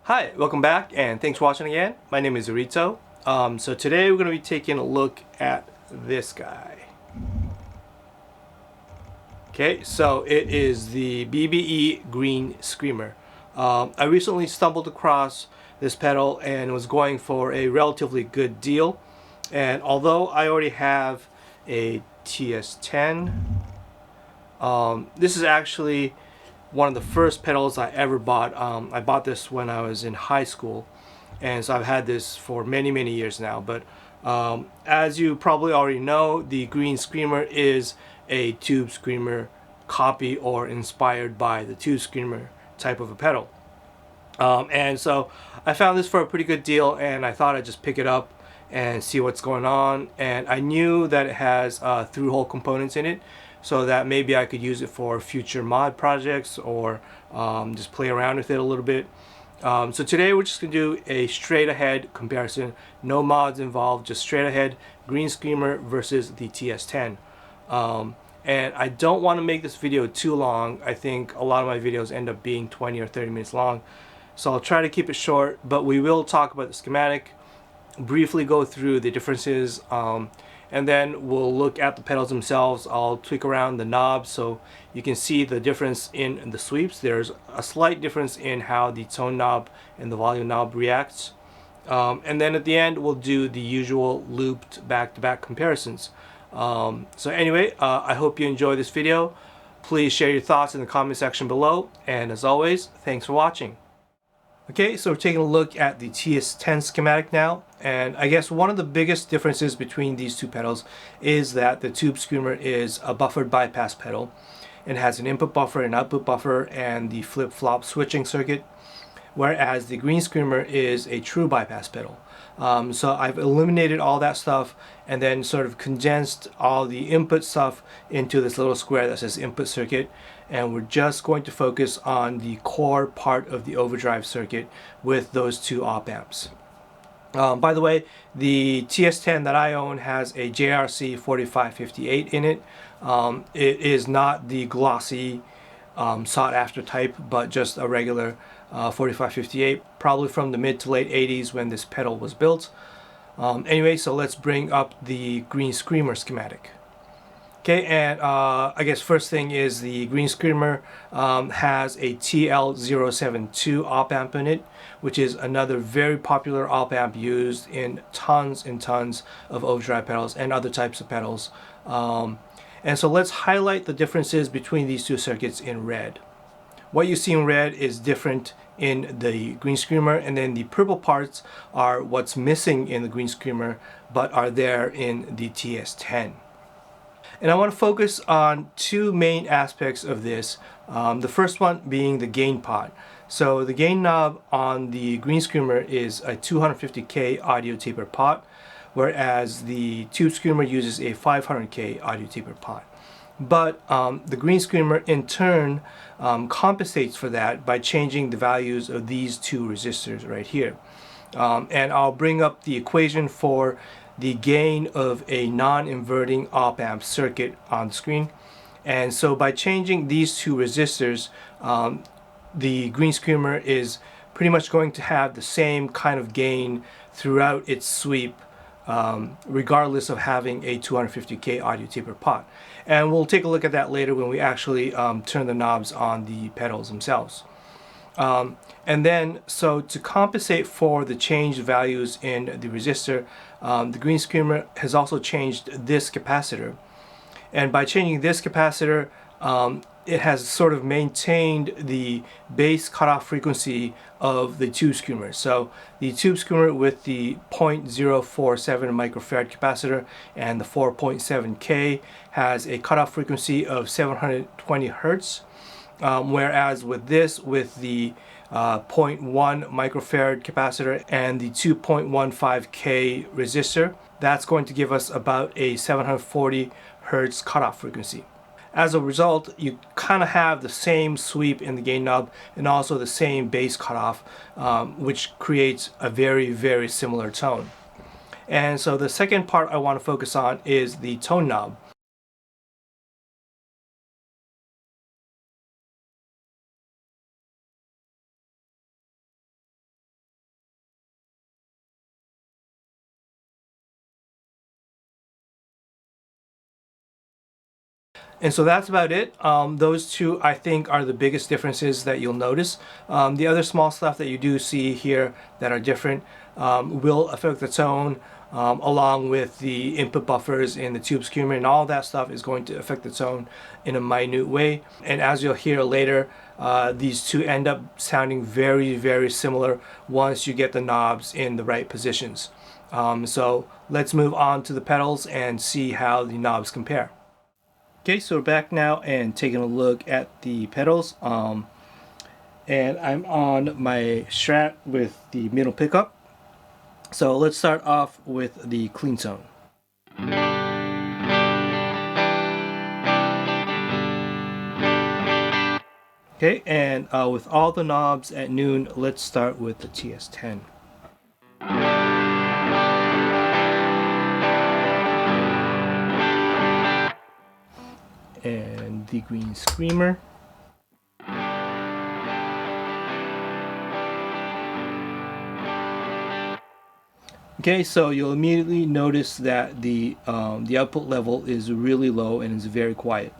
Hi, welcome back and thanks for watching again. My name is Zurito. So today we're going to be taking a look at this guy. Okay, so it is the BBE Green Screamer. I recently stumbled across this pedal and was going for a relatively good deal. And although I already have a TS10, this is actually one of the first pedals I ever bought. I bought this when I was in high school, and so I've had this for many years now. But as you probably already know, the Green Screamer is a Tube Screamer copy or inspired by the Tube Screamer type of a pedal. And so I found this for a pretty good deal, and I thought I'd just pick it up and see what's going on. And I knew that it has through-hole components in it, so that maybe I could use it for future mod projects or just play around with it a little bit. So today we're just going to do a straight ahead comparison, no mods involved, just straight ahead Green Screamer versus the TS10. And I don't want to make this video too long. I think a lot of my videos end up being 20 or 30 minutes long, so I'll try to keep it short, but we will talk about the schematic, briefly go through the differences, and then we'll look at the pedals themselves. I'll tweak around the knobs so you can see the difference in the sweeps. There's a slight difference in how the tone knob and the volume knob reacts. And then at the end we'll do the usual looped back-to-back comparisons. So anyway, I hope you enjoy this video. Please share your thoughts in the comment section below, and as always, thanks for watching. Okay, so we're taking a look at the TS10 schematic now, and I guess one of the biggest differences between these two pedals is that the Tube Screamer is a buffered bypass pedal and has an input buffer, an output buffer, and the flip-flop switching circuit, whereas the Green Screamer is a true bypass pedal. So I've eliminated all that stuff and then sort of condensed all the input stuff into this little square that says input circuit, and we're just going to focus on the core part of the overdrive circuit with those two op amps. By the way, the TS10 that I own has a JRC 4558 in it. It is not the glossy sought after type, but just a regular 4558, probably from the mid to late 80s when this pedal was built. Anyway, so let's bring up the Green Screamer schematic. Okay, and I guess first thing is the Green Screamer has a TL072 op amp in it, which is another very popular op amp used in tons and tons of overdrive pedals and other types of pedals. And so let's highlight the differences between these two circuits in red. What you see in red is different in the Green Screamer, and then the purple parts are what's missing in the Green Screamer but are there in the TS10. And I want to focus on two main aspects of this. The first one being the gain pot. So the gain knob on the Green Screamer is a 250K audio taper pot, whereas the Tube Screamer uses a 500K audio taper pot. But the Green Screamer in turn compensates for that by changing the values of these two resistors right here. And I'll bring up the equation for the gain of a non-inverting op amp circuit on the screen. And so by changing these two resistors, the Green Screamer is pretty much going to have the same kind of gain throughout its sweep, regardless of having a 250K audio taper pot. And we'll take a look at that later when we actually turn the knobs on the pedals themselves. And then, so to compensate for the changed values in the resistor, the Green Screamer has also changed this capacitor. And by changing this capacitor, it has sort of maintained the base cutoff frequency of the Tube Screamer. So the Tube Screamer with the 0.047 microfarad capacitor and the 4.7K has a cutoff frequency of 720 Hertz. Whereas with this, with the 0.1 microfarad capacitor and the 2.15K resistor, that's going to give us about a 740 Hertz cutoff frequency. As a result, you kind of have the same sweep in the gain knob and also the same bass cutoff, which creates a very similar tone. And so the second part I want to focus on is the tone knob. And so that's about it. Those two, I think, are the biggest differences that you'll notice. The other small stuff that you do see here that are different will affect the tone, along with the input buffers in the tube screamer, and all that stuff is going to affect the tone in a minute way. And as you'll hear later, these two end up sounding very, very similar once you get the knobs in the right positions. So let's move on to the pedals and see how the knobs compare. Okay, so we're back now and taking a look at the pedals. And I'm on my Strat with the middle pickup. So let's start off with the clean tone. Okay, and with all the knobs at noon, let's start with the TS10. And the Green Screamer. Okay, so you'll immediately notice that the output level is really low and is very quiet.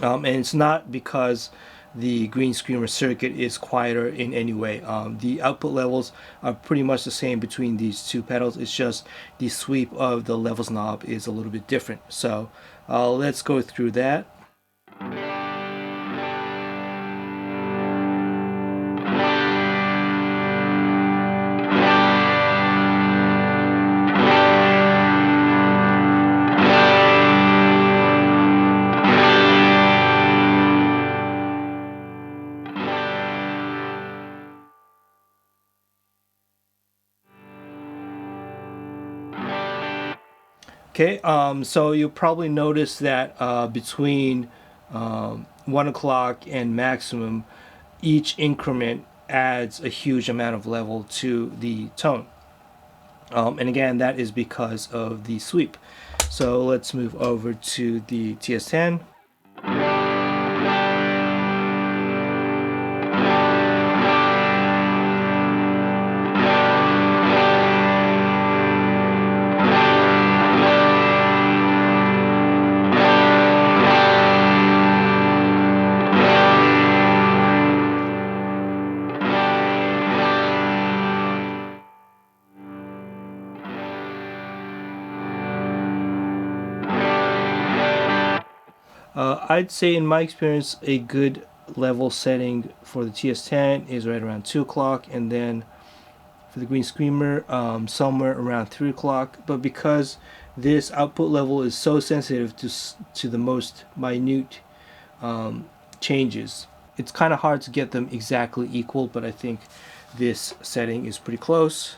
And it's not because the Green Screamer circuit is quieter in any way. The output levels are pretty much the same between these two pedals. It's just the sweep of the levels knob is a little bit different. So let's go through that. Okay, so you'll probably notice that between 1 o'clock and maximum, each increment adds a huge amount of level to the tone. And again, that is because of the sweep. So let's move over to the TS10. I'd say in my experience a good level setting for the TS10 is right around 2 o'clock, and then for the Green Screamer somewhere around 3 o'clock. But because this output level is so sensitive to the most minute changes, it's kind of hard to get them exactly equal, but I think this setting is pretty close.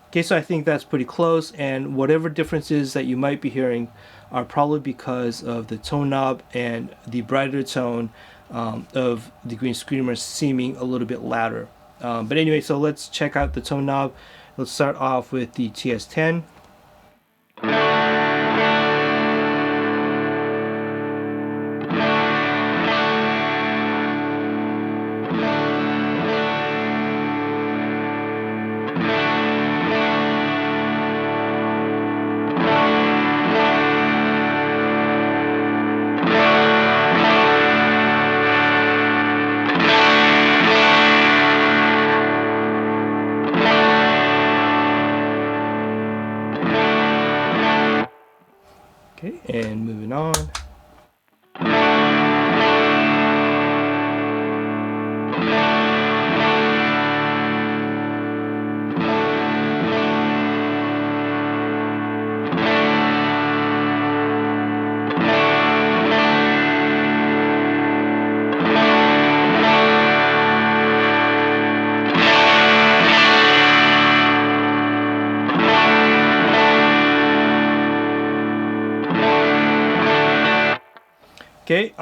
Okay, so I think that's pretty close, and whatever differences that you might be hearing are probably because of the tone knob and the brighter tone of the Green Screamer seeming a little bit louder. But anyway, so let's check out the tone knob. Let's start off with the TS10. Okay, and moving on. Okay,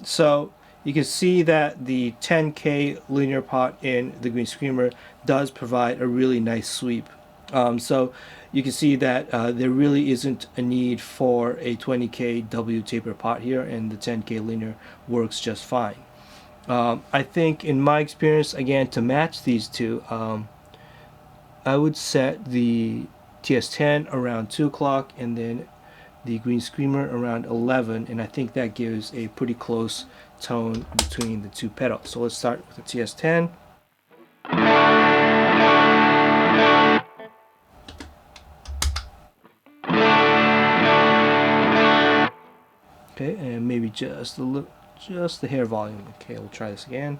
so you can see that the 10K linear pot in the Green Screamer does provide a really nice sweep. So you can see that there really isn't a need for a 20K W taper pot here, and the 10K linear works just fine. I think in my experience, again, to match these two, I would set the TS10 around 2 o'clock and then the Green Screamer around 11, and I think that gives a pretty close tone between the two pedals. So let's start with the TS10. Okay, and maybe just a little, just the hair volume. Okay, we'll try this again.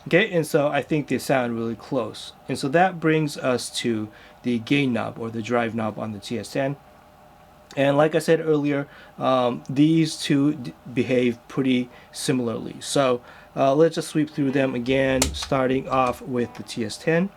Okay, and so I think they sound really close. And so that brings us to the gain knob or the drive knob on the TS10. And like I said earlier, these two behave pretty similarly. So let's just sweep through them again, starting off with the TS10.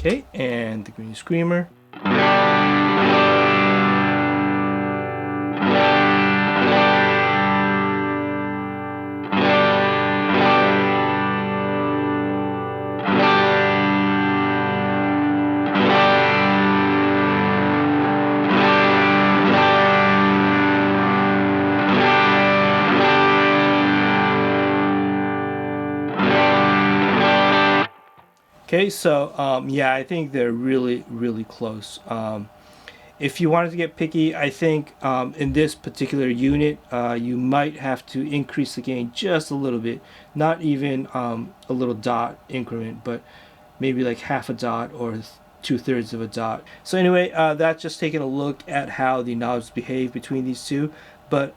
Okay, and the Green Screamer. Okay, so yeah, I think they're really, really close. If you wanted to get picky, I think in this particular unit, you might have to increase the gain just a little bit. Not even a little dot increment, but maybe like half a dot or 2/3 of a dot. So anyway, that's just taking a look at how the knobs behave between these two. But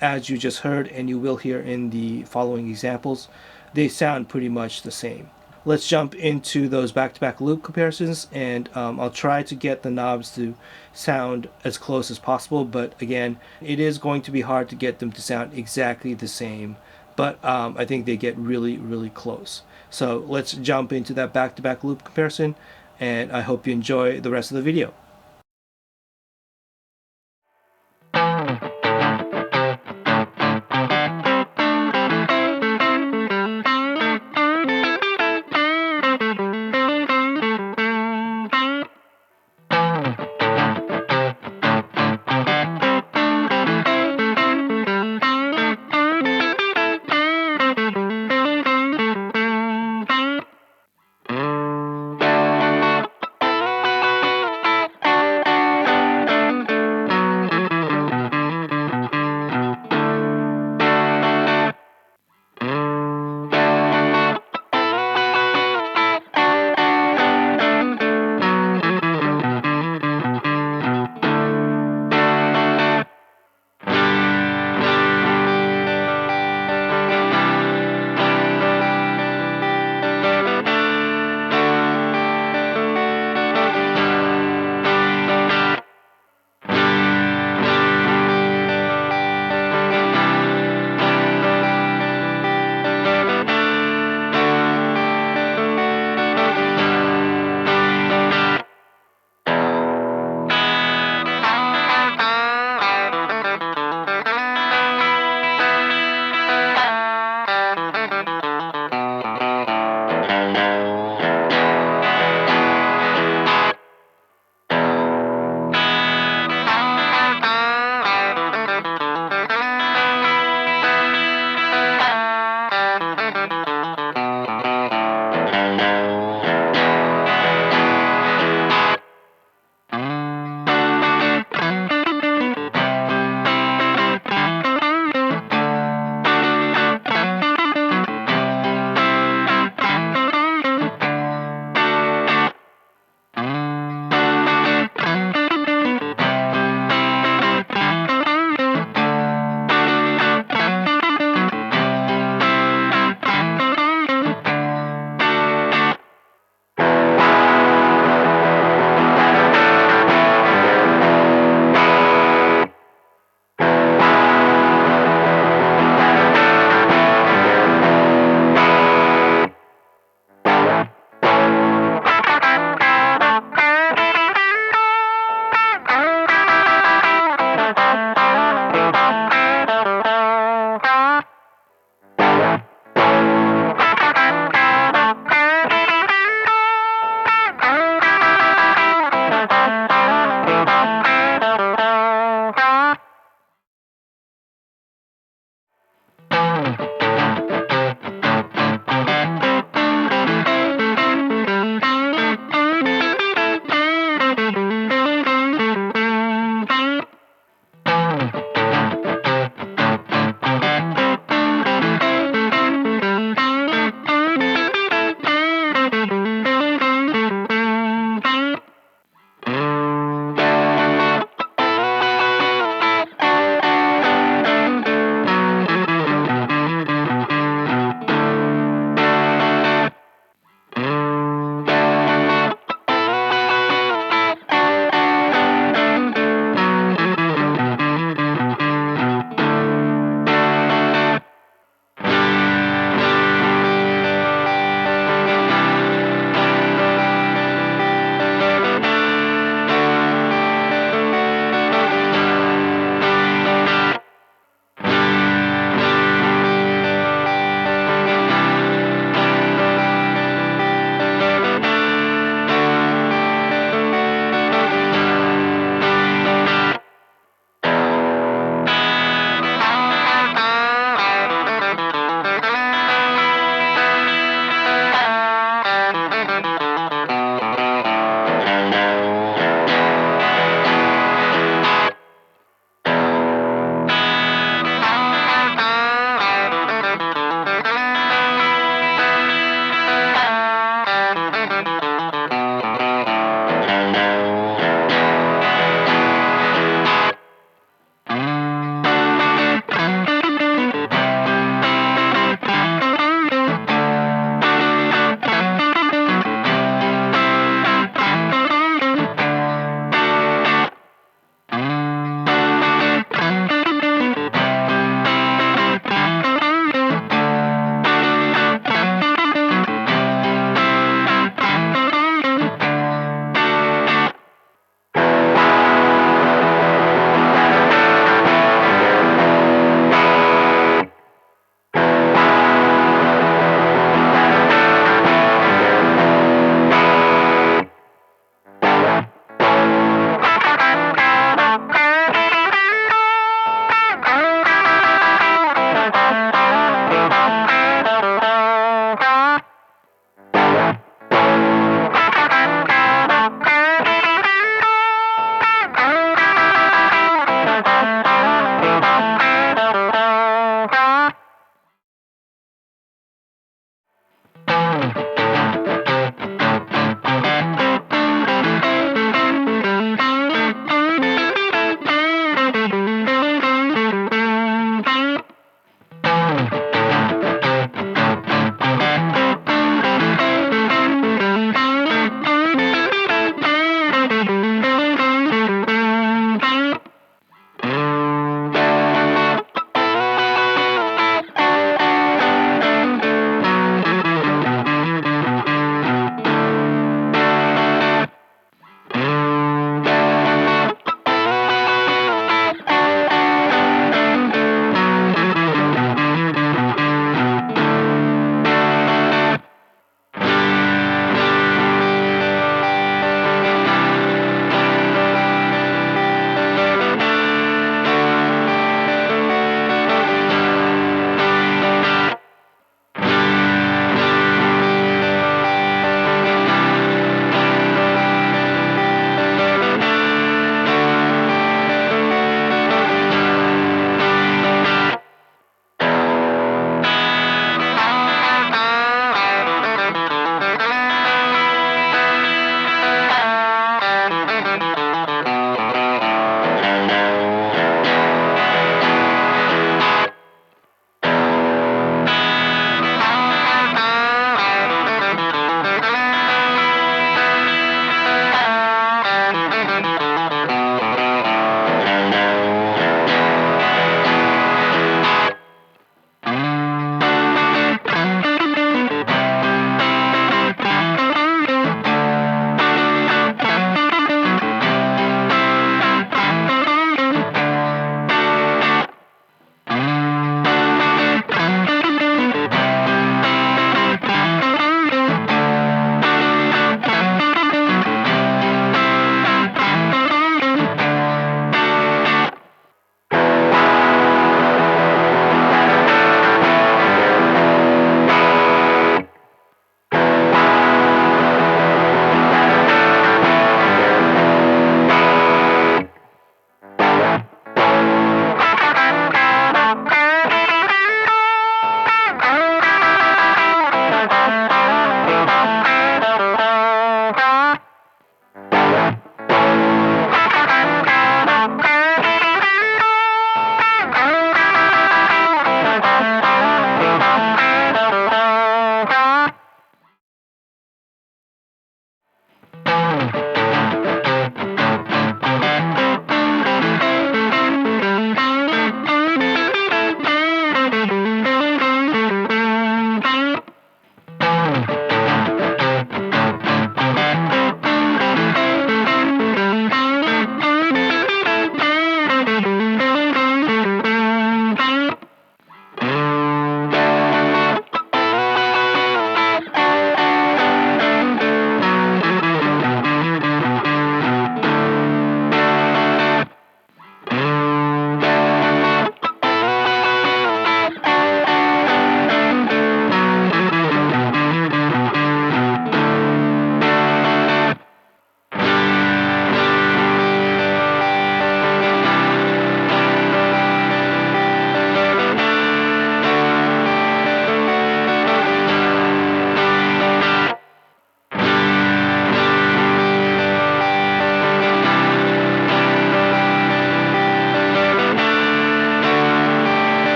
as you just heard, and you will hear in the following examples, they sound pretty much the same. Let's jump into those back-to-back loop comparisons, and I'll try to get the knobs to sound as close as possible, but again, it is going to be hard to get them to sound exactly the same, but I think they get really, really close. So let's jump into that back-to-back loop comparison, and I hope you enjoy the rest of the video.